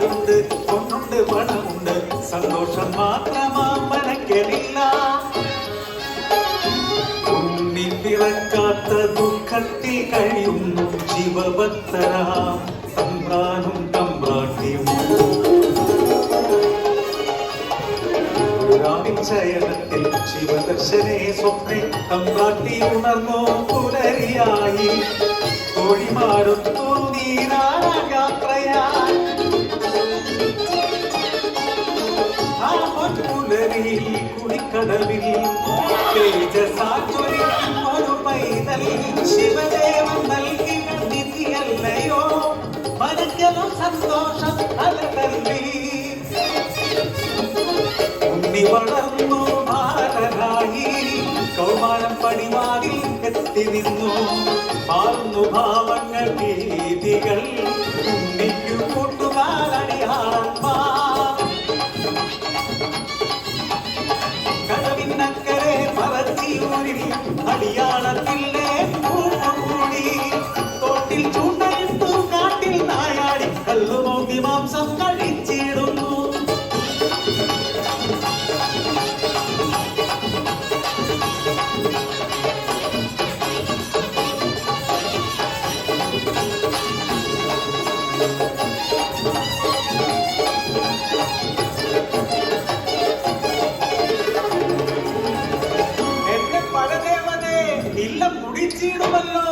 പാലുണ്ട് പൊന്നുണ്ട് പണമുണ്ട് സന്തോഷം മാത്രമാ മനക്കലില്ല ഉണ്ണി പിറക്കാത്ത ദുഃഖത്തിൽ കഴിയുന്നു ശിവഭക്തരാം തമ്പ്രാനും തമ്പ്രാട്ടിയും ശയനത്തിൽ ശിവദർശനെ സ്വപ്നെ തമ്പ്രാട്ടി ഉണർന്നോ പുലരിയായി തോഴിമാരൊത്തു നീരായാത്രയായി ആ പൊൻപുലരിയിൽ കുടിക്കടവിൽ തേജസാചൊരിക്കും ഒരു പൈതൽ ശിവദേവൻ നൽകിയ നിധിയല്ലയോ മനക്കലും സന്തോഷം അലതല്ലി ഉണ്ണി വളർന്നു ബാലനായി കൗമാരം പടിവാതിൽ എത്തി നിന്നു മാറുന്നു ഭാവങ്ങൾ ഭീതികൾ ഉണ്ണിക്കു കൂട്ടുകാരടിയാളന്മാർ കടവിനക്കരെ പറച്ചിയൂരിൽ അടിയാളത്തിലെ കൂടി തോട്ടിൽ ചൂണ്ടയിട്ടു കാട്ടിൽ നായാടി കല്ലുമോന്തി മാംസം കഴിച്ചിടുന്നു കുടിച്ചിടുമല്ലോ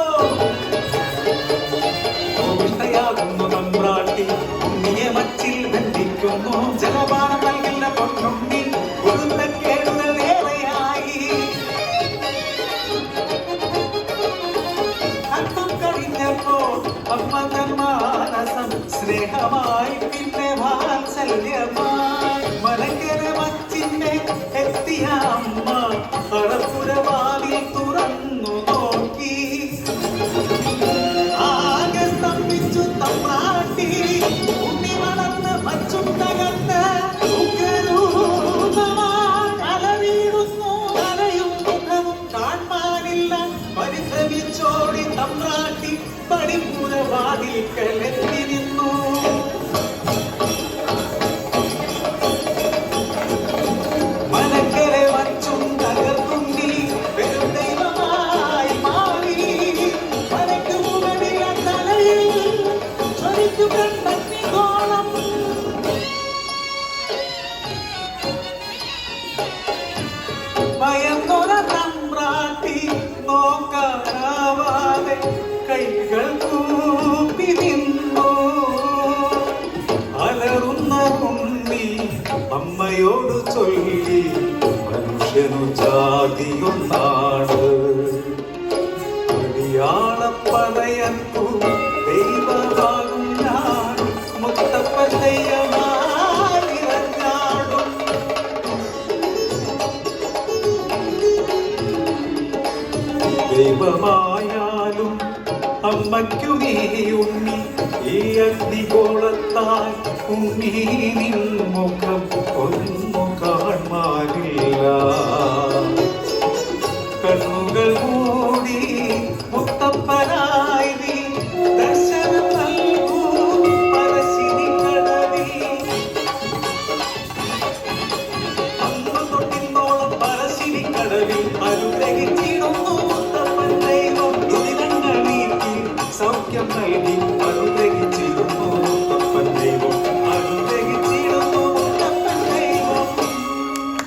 യാകുന്നു തമ്പ്രാട്ടി ഉണ്ണിയെ മച്ചിൽ ബന്ധിക്കുന്നു ജലപാനം നൽകില്ല പൊന്നുണ്ണി കേടുകൾ ഏറെയായി അല്പം കഴിഞ്ഞപ്പോൾ അമ്മ തന്മാനസം സ്നേഹമായി പിന്നെ വാത്സല്യമായി മലങ്കര മച്ചിന്റെ എത്തിയ അമ്മ അറപ്പുരവാതിൽ തുറന്നു നോക്കി ആകെ സ്തംഭിച്ചു തമ്പ്രാട്ടി ഉണ്ണി വളർന്ന് മച്ചും തകർന്ന് അലവീടുന്നു അലയും മുഖവും കാണാനില്ല പരിഭ്രമിച്ചോടി തമ്പ്രാട്ടി പടിപ്പുരവാതിൽക്കലെത്തി നിന്നു ഭയന്നൊര തമ്പ്രാട്ടി നോക്കാനാവാതെ കൈകൾ കൂപ്പി നിന്നു അലറുന്ന ഉണ്ണി അമ്മയോട് ചൊല്ലി മനുഷ്യനു ജാതിയൊന്നാണ് അടിയാളപ്പതയത്തു ദൈവമാകും ഞാൻ മുത്തപ്പതയ്യമായിരഞ്ഞാടും ദൈവമായാലും അമ്മയ്ക്കു നീ ഉണ്ണി ഈ അഗ്നിഗോളത്താൽ ഉണ്ണി നിൻ മുഖം ഒന്നു കാണാനില്ല കണ്ണുകൾ മൂടി മുത്തപ്പനായി നീ ദർശനം നൽകൂ പരശിനി കടവിൽ അന്ന് തൊട്ടിന്നോളം പരശിനി കടവിൽ അനുഗ്രഹിച്ചിടുന്നു മുത്തപ്പൻ ദൈവം ദുരിതങ്ങൾ നീക്കി സൗഖ്യം നൽകി